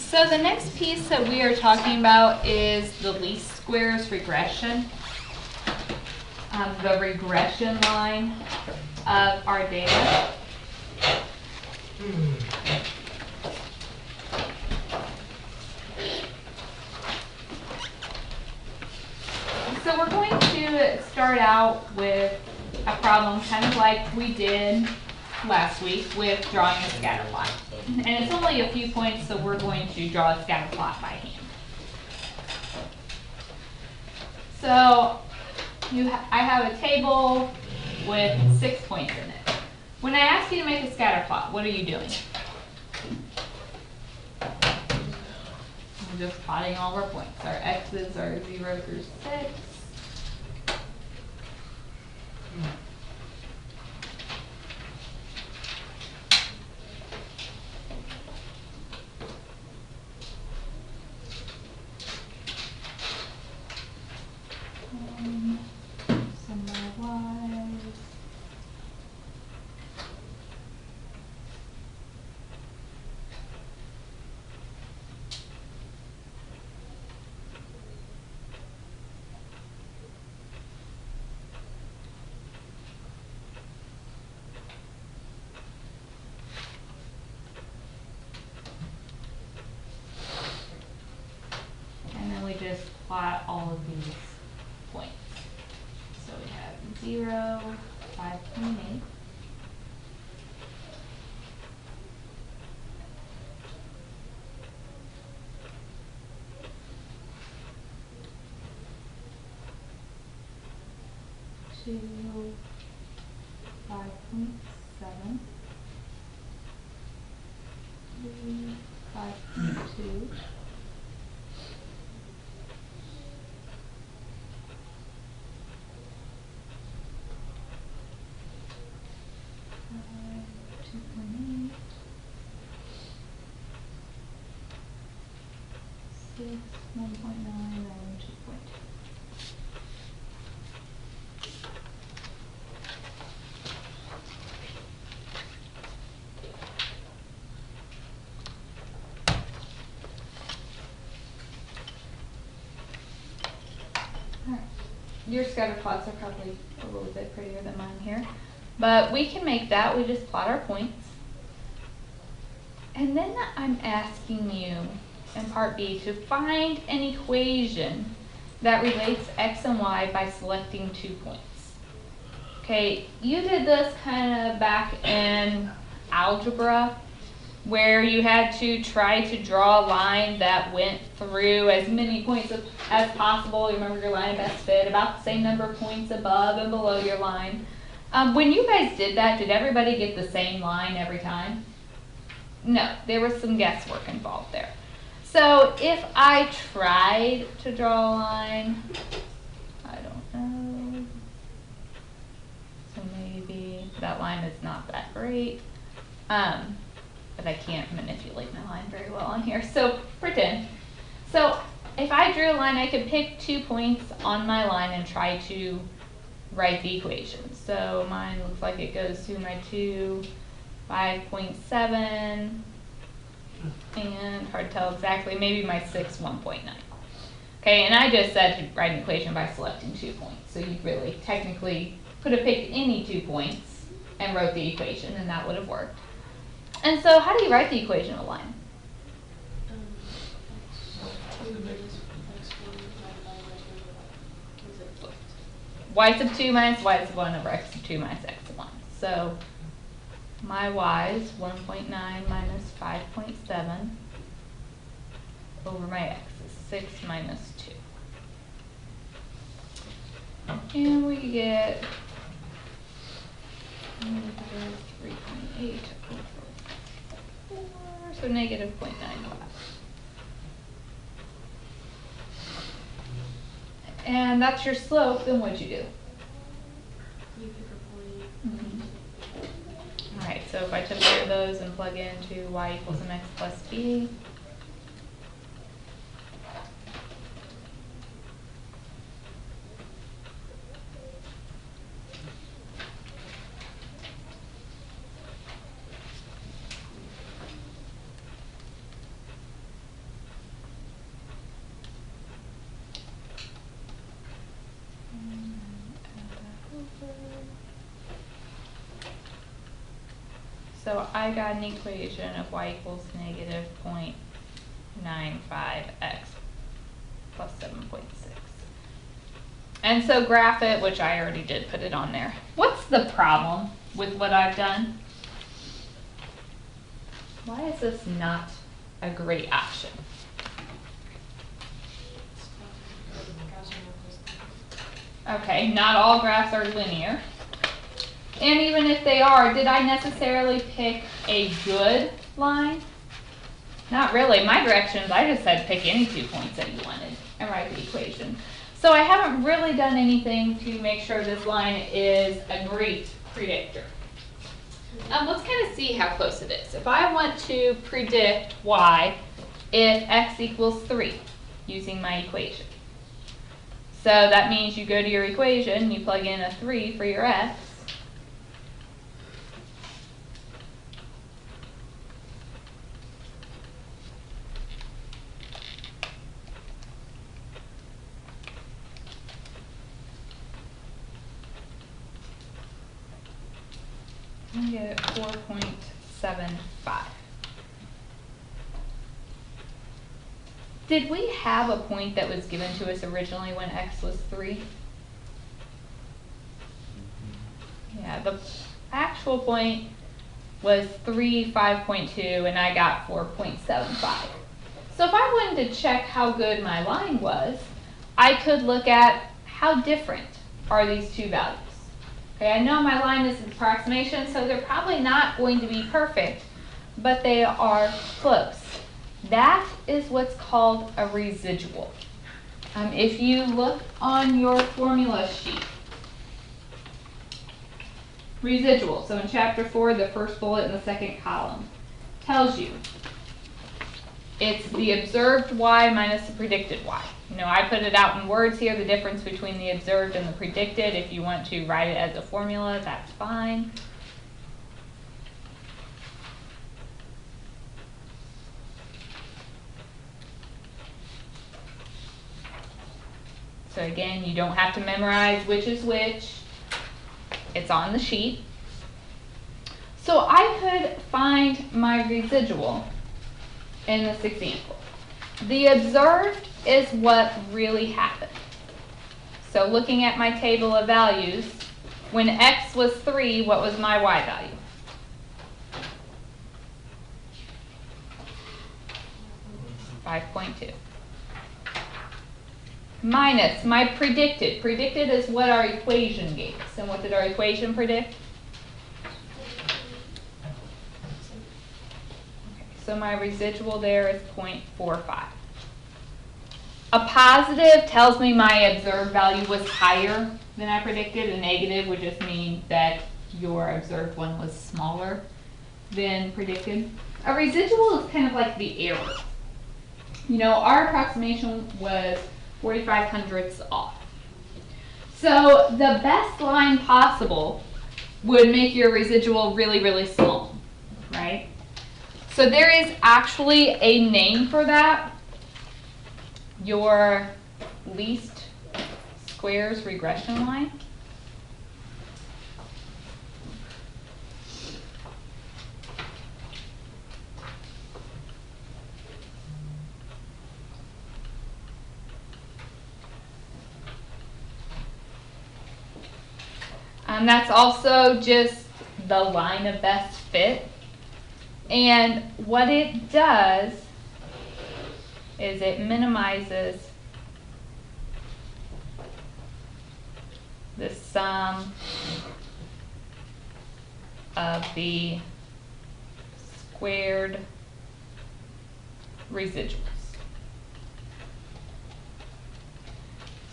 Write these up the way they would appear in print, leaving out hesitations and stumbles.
So the next piece that we are talking about is the least squares regression. The regression line of our data. So we're going to start out with a problem kind of like we did last week with drawing a scatter plot. And it's only a few points, so we're going to draw a scatter plot by hand. So I have a table with 6 points in it. When I ask you to make a scatter plot, what are you doing? We're just plotting all of our points. Our x's are 0 through 6. Some of my y's. And then we just plot all of these points. So we have 0, 5.8. Two, 5.7, 3, 5.2, 2.8, 6, 1.9, and 2.2. Your scatter plots are probably a little bit prettier than mine here. But we can make that. We just plot our points. And then I'm asking you in part B to find an equation that relates x and y by selecting 2 points. Okay, you did this kind of back in algebra, where you had to try to draw a line that went through as many points as possible. You remember your line of best fit, about the same number of points above and below your line. When you guys did that, did everybody get the same line every time? No, there was some guesswork involved there. So if I tried to draw a line, I don't know, so maybe that line is not that great. But I can't manipulate my line very well on here, so pretend. So if I drew a line, I could pick 2 points on my line and try to write the equation. So mine looks like it goes to my 2, 5.7, and hard to tell exactly, maybe my 6, 1.9. Okay, and I just said to write an equation by selecting 2 points. So you really technically could have picked any 2 points and wrote the equation, and that would have worked. And so how do you write the equation of a line? Y sub 2 minus y sub 1 over x sub 2 minus x sub 1. So my y is 1.9 minus 5.7 over my x is 6 minus 2. And we get 3.8 over 4, so negative 0.95. And that's your slope, then what'd you do? You pick a point. All right, so if I took one of those and plug into y equals mx plus b, So I got an equation of y equals negative 0.95x plus 7.6. And so graph it, which I already did put it on there. What's the problem with what I've done? Why is this not a great option? Okay, not all graphs are linear. And even if they are, did I necessarily pick a good line? Not really. My directions, I just said pick any 2 points that you wanted and write the equation. So I haven't really done anything to make sure this line is a great predictor. Let's kind of see how close it is. If I want to predict y if x equals 3 using my equation. So that means you go to your equation, you plug in a 3 for your x. I get 4.75. Did we have a point that was given to us originally when x was 3? Yeah, the actual point was 3, 5.2, and I got 4.75. So if I wanted to check how good my line was, I could look at how different are these two values. Okay, I know my line is an approximation, so they're probably not going to be perfect, but they are close. That is what's called a residual. If you look on your formula sheet, residual, so in chapter 4, the first bullet in the second column, tells you it's the observed y minus the predicted y. You know, I put it out in words here, the difference between the observed and the predicted. If you want to write it as a formula, that's fine. So again, you don't have to memorize which is which. It's on the sheet. So I could find my residual in this example. The observed is what really happened. So looking at my table of values, when x was 3, what was my y value? $5.2. Minus my predicted. Predicted is what our equation gave us. And what did our equation predict? So my residual there is 0.45. A positive tells me my observed value was higher than I predicted. A negative would just mean that your observed one was smaller than predicted. A residual is kind of like the error. You know, our approximation was 0.45 off. So the best line possible would make your residual really, really small, right? So there is actually a name for that. Your least squares regression line. That's also just the line of best fit. And what it does is it minimizes the sum of the squared residuals.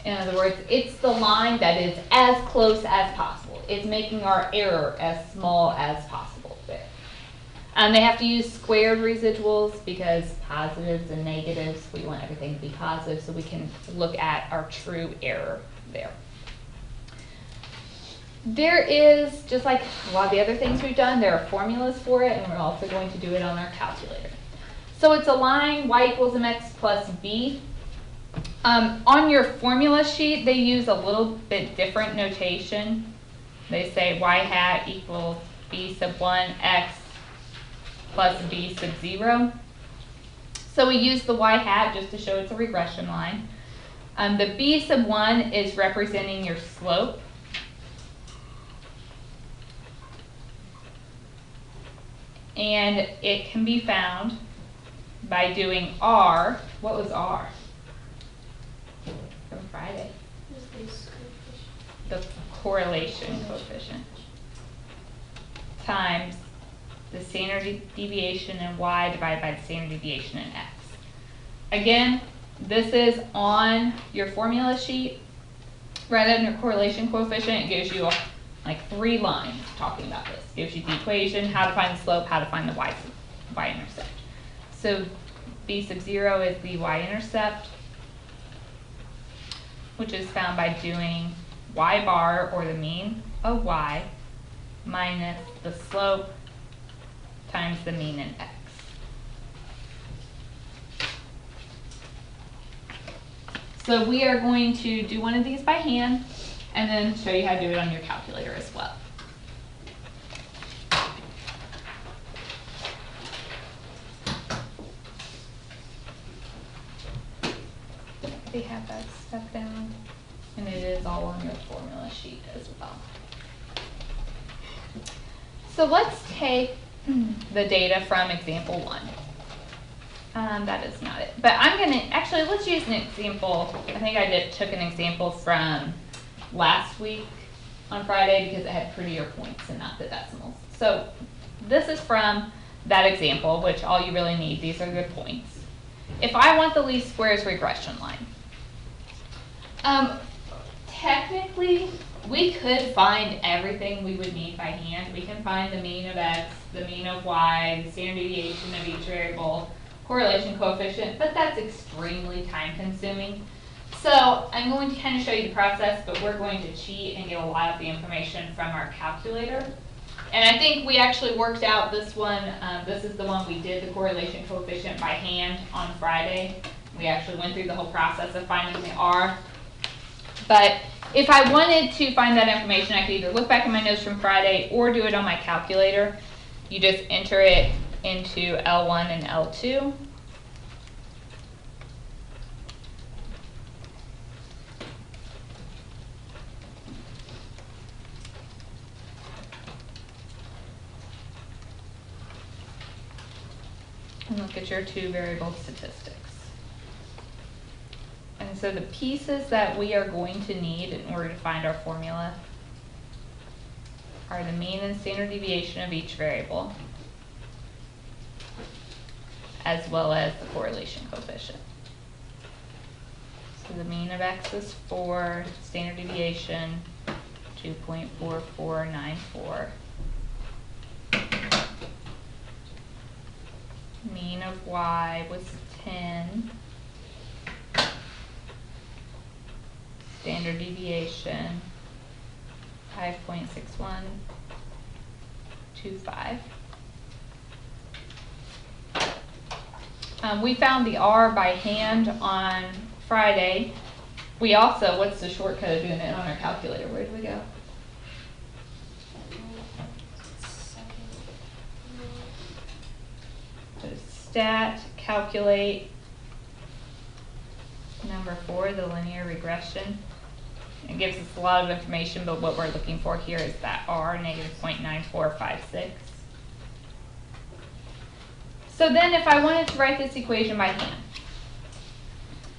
In other words, it's the line that is as close as possible. It's making our error as small as possible there. They have to use squared residuals because positives and negatives, we want everything to be positive so we can look at our true error there. There is, just like a lot of the other things we've done, there are formulas for it, and we're also going to do it on our calculator. So it's a line y equals mx plus b. On your formula sheet, they use a little bit different notation. They say y hat equals b sub 1 x plus b sub 0. So we use the y hat just to show it's a regression line. The b sub 1 is representing your slope. And it can be found by doing R. What was R from Friday? The correlation coefficient times the standard deviation in y divided by the standard deviation in x. Again, this is on your formula sheet. Right under correlation coefficient, it gives you like 3 lines talking about this. It gives you the equation, how to find the slope, how to find the y-intercept. So b sub 0 is the y-intercept, which is found by doing y bar, or the mean of y, minus the slope times the mean in x. So we are going to do one of these by hand and then show you how to do it on your calculator as well. They have that stuff down, and it is all on your formula sheet as well. So let's take the data from example 1. That is not it. But I'm going to, actually, let's use an example. I think I took an example from last week on Friday because it had prettier points and not the decimals. So this is from that example, which all you really need, these are good points. If I want the least squares regression line, technically, we could find everything we would need by hand. We can find the mean of x, the mean of y, the standard deviation of each variable, correlation coefficient, but that's extremely time consuming. So I'm going to kind of show you the process, but we're going to cheat and get a lot of the information from our calculator. And I think we actually worked out this one. This is the one we did the correlation coefficient by hand on Friday. We actually went through the whole process of finding the R. But if I wanted to find that information, I could either look back at my notes from Friday or do it on my calculator. You just enter it into L1 and L2. And look at your 2 variable statistics. And so the pieces that we are going to need in order to find our formula are the mean and standard deviation of each variable, as well as the correlation coefficient. So the mean of x is 4, standard deviation 2.4494. Mean of y was 10. Standard deviation 5.6125. We found the R by hand on Friday. We also, what's the shortcut of doing it on our calculator? Where did we go? So stat, calculate, number 4, the linear regression. It gives us a lot of information, but what we're looking for here is that R, negative 0.9456. So then if I wanted to write this equation by hand,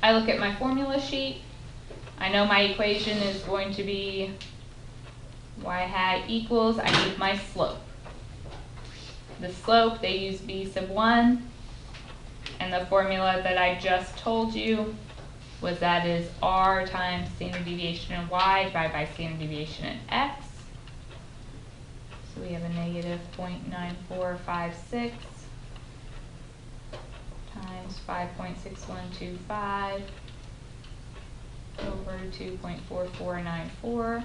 I look at my formula sheet. I know my equation is going to be y hat equals, I need my slope. The slope, they use b sub 1, and the formula that I just told you was that is R times standard deviation in y divided by standard deviation in x. So we have a negative 0.9456 times 5.6125 over 2.4494.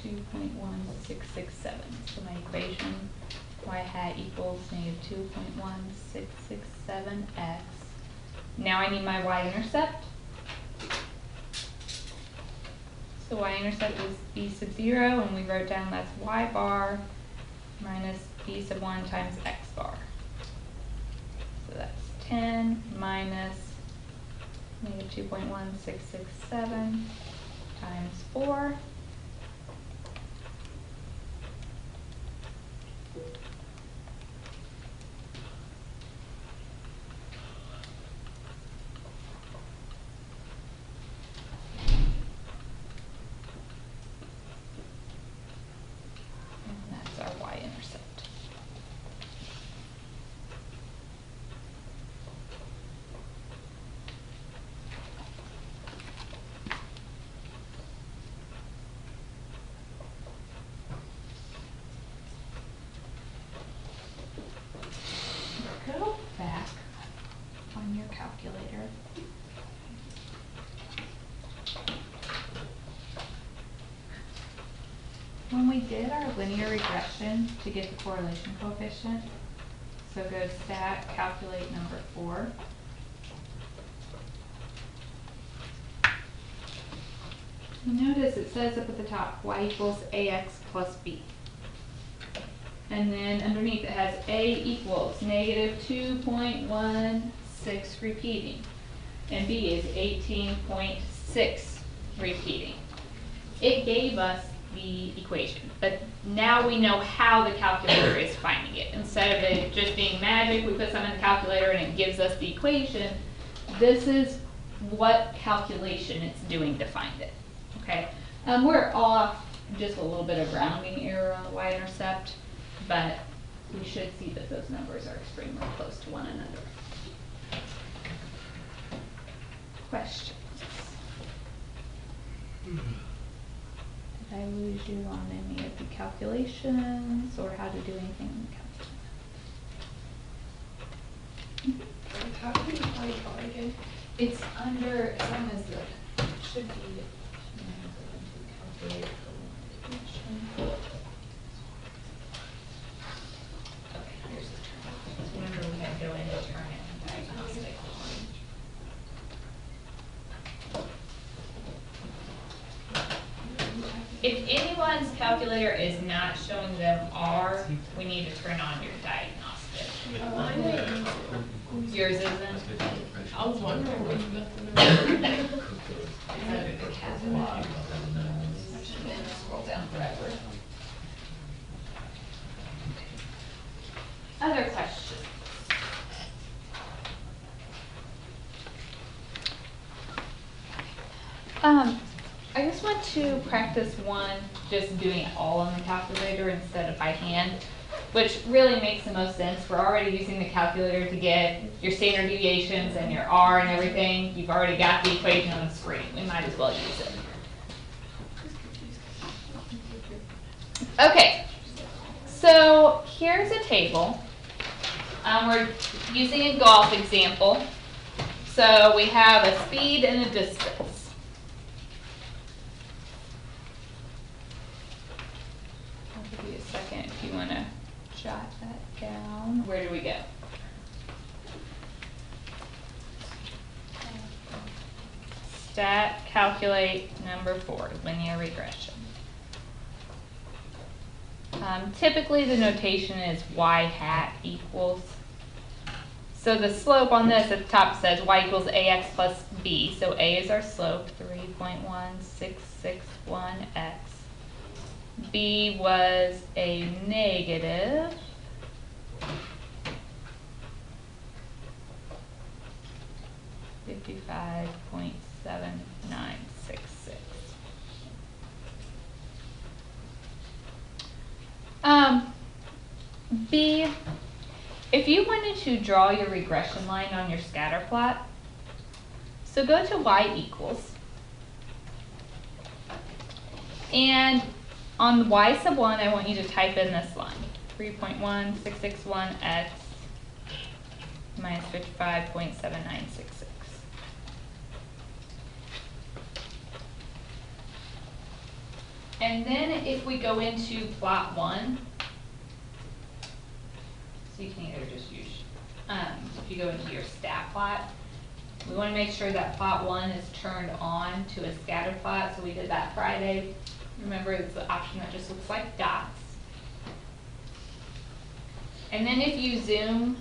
-2.1667. So my equation, y hat equals -2.1667x. Now I need my y-intercept. So y-intercept is b sub 0, and we wrote down that's y bar minus b sub 1 times x bar. So that's 10 minus -2.1667 times 4. And that's our y-intercept. Go back on your calculator. When we did our linear regression to get the correlation coefficient, so go stat, calculate number 4. Notice it says up at the top, y equals ax plus b. And then underneath it has a equals -2.16 repeating. And b is 18.6 repeating. It gave us the equation, but now we know how the calculator is finding it. Instead of it just being magic, we put something in the calculator and it gives us the equation. This is what calculation it's doing to find it. Okay, we're off just a little bit of rounding error on the y-intercept, but we should see that those numbers are extremely close to one another. Questions? Did I lose you on any of the calculations or how to do anything in the calculation? How do we find R again? It's under, as long as the, Should be. calculate. Okay, here's the term. Remember we had to go in and turn it and diagnostic. If anyone's calculator is not showing them R, we need to turn on your diagnostic. Yours isn't? I was wondering where you got the number. The catalog. Scroll down forever. Other questions? I just want to practice one, just doing it all on the calculator instead of by hand, which really makes the most sense. We're already using the calculator to get your standard deviations and your R and everything. You've already got the equation on the screen. We might as well use it. Okay, so here's a table. We're using a golf example. So we have a speed and a distance. I'll give you a second if you want to jot that down. Where do we go? Stat, calculate, number 4, linear regression. Typically the notation is y hat equals. So the slope on this at the top says y equals ax plus b. So a is our slope, 3.1661x. B was a negative 55.7966. B, if you wanted to draw your regression line on your scatter plot, so go to y equals, and on y sub 1, I want you to type in this line, 3.1661x minus 55.7966. And then if we go into plot 1, so you can either just use, if you go into your stat plot, we want to make sure that plot 1 is turned on to a scatter plot. So we did that Friday. Remember, it's the option that just looks like dots. And then if you zoom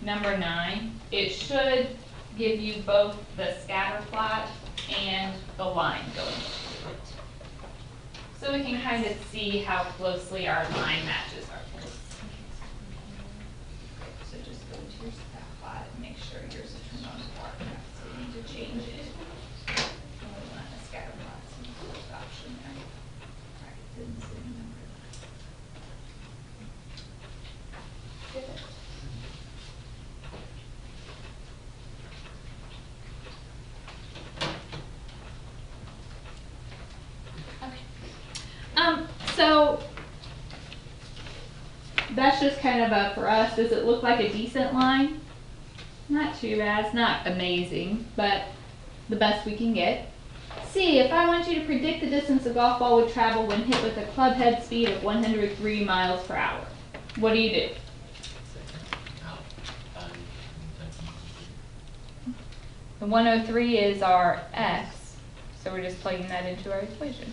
number 9, it should give you both the scatter plot and the line going through it. So we can kind of see how closely our line matches our place. So just go to your stat plot and make sure yours is turned on to bar graph. So we need to change it. And we want a scatter plot, so the first option there. All right, then zoom number 9. Good. So that's just kind of for us, does it look like a decent line? Not too bad, it's not amazing, but the best we can get. C, if I want you to predict the distance a golf ball would travel when hit with a club head speed of 103 miles per hour, what do you do? The 103 is our x, so we're just plugging that into our equation.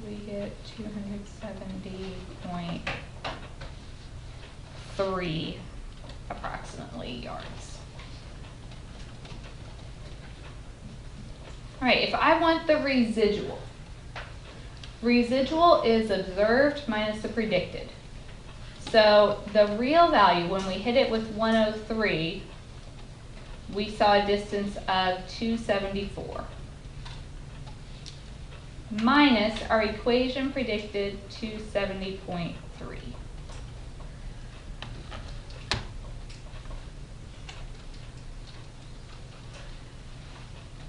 We get 270.3 approximately yards. All right, if I want the residual, residual is observed minus the predicted. So the real value, when we hit it with 103, we saw a distance of 274. Minus our equation predicted 270.3.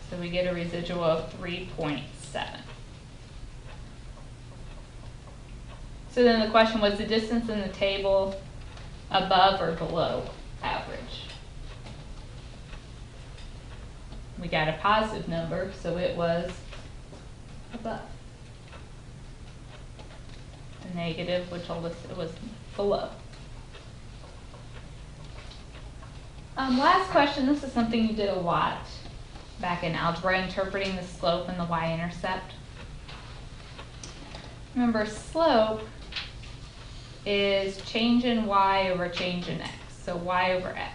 So we get a residual of 3.7. So then the question was the distance in the table above or below average? We got a positive number, so it was above. The negative, which told us it was below. Last question, this is something you did a lot back in algebra, interpreting the slope and the y-intercept. Remember, slope is change in y over change in x, so y over x.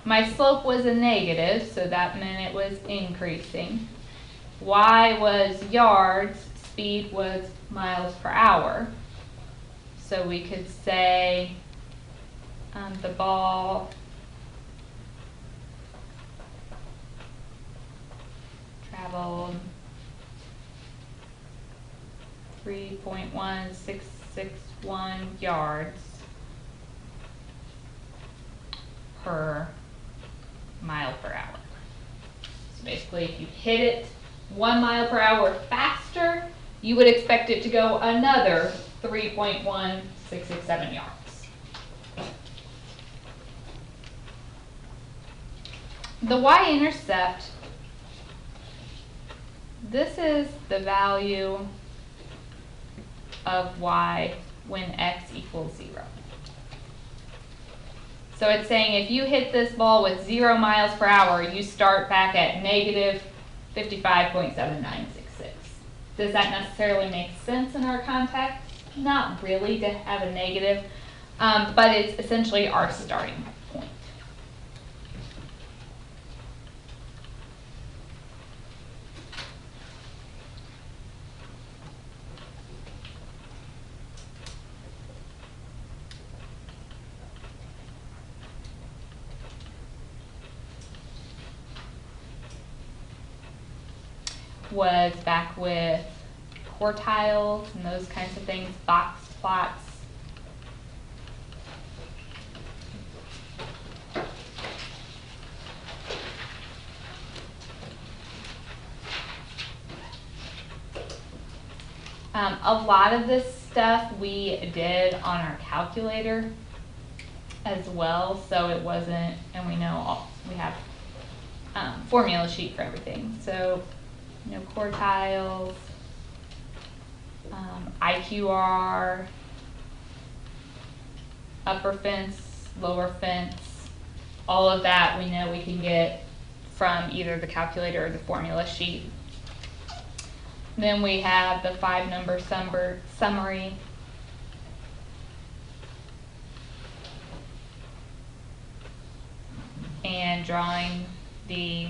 My slope was a negative, so that meant it was increasing. Y was yards, speed was miles per hour. So we could say the ball traveled 3.1661 yards per mile per hour. So basically, if you hit it 1 mile per hour faster, you would expect it to go another 3.1667 yards. The y-intercept, this is the value of y when x equals 0. So it's saying if you hit this ball with 0 miles per hour, you start back at negative 55.7966. Does that necessarily make sense in our context? Not really to have a negative, but it's essentially our starting point. Was back with quartiles and those kinds of things, box plots. A lot of this stuff we did on our calculator as well, so it wasn't, and we know we have formula sheet for everything. So, quartiles, IQR, upper fence, lower fence, all of that we know we can get from either the calculator or the formula sheet. Then we have the 5-number summary. And drawing the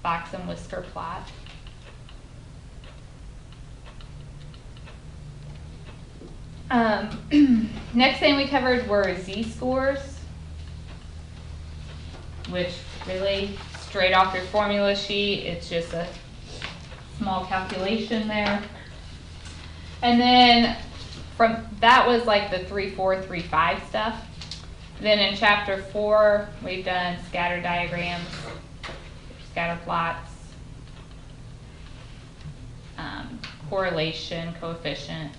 box and whisker plot. Next thing we covered were z-scores, which really straight off your formula sheet, it's just a small calculation there. And then from that was like the 3, 4, 3, 5 stuff. Then in chapter 4, we've done scatter diagrams, scatter plots, correlation, coefficient,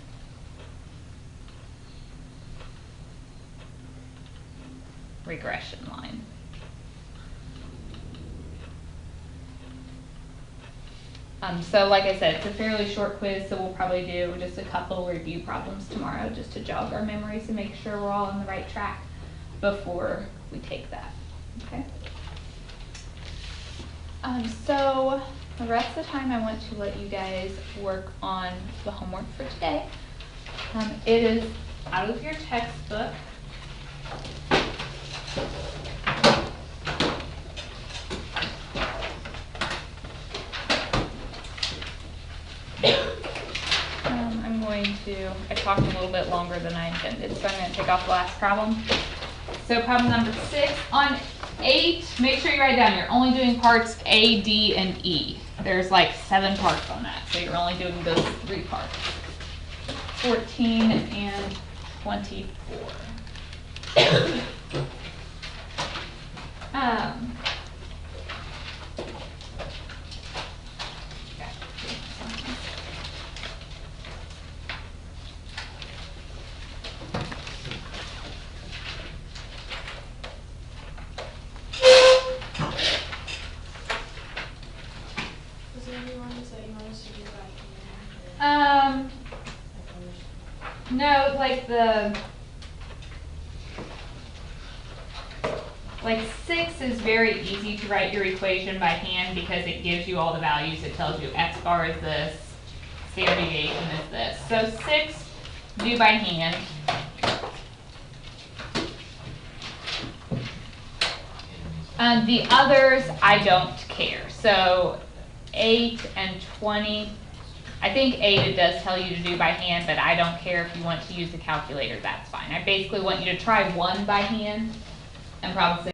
regression line. So like I said, it's a fairly short quiz, so we'll probably do just a couple review problems tomorrow just to jog our memories and make sure we're all on the right track before we take that, okay? So the rest of the time I want to let you guys work on the homework for today. It is out of your textbook. I talked a little bit longer than I intended, so I'm going to take off the last problem. So problem number 6. On 8, make sure you write down you're only doing parts A, D, and E. There's like 7 parts on that, so you're only doing those 3 parts. 14 and 24. No, like 6 is very easy to write your equation by hand because it gives you all the values. It tells you x bar is this, standard deviation is this. So 6, do by hand. The others, I don't care. So 8 and 20. I think 8 it does tell you to do by hand, but I don't care if you want to use the calculator, that's fine. I basically want you to try 1 by hand and probably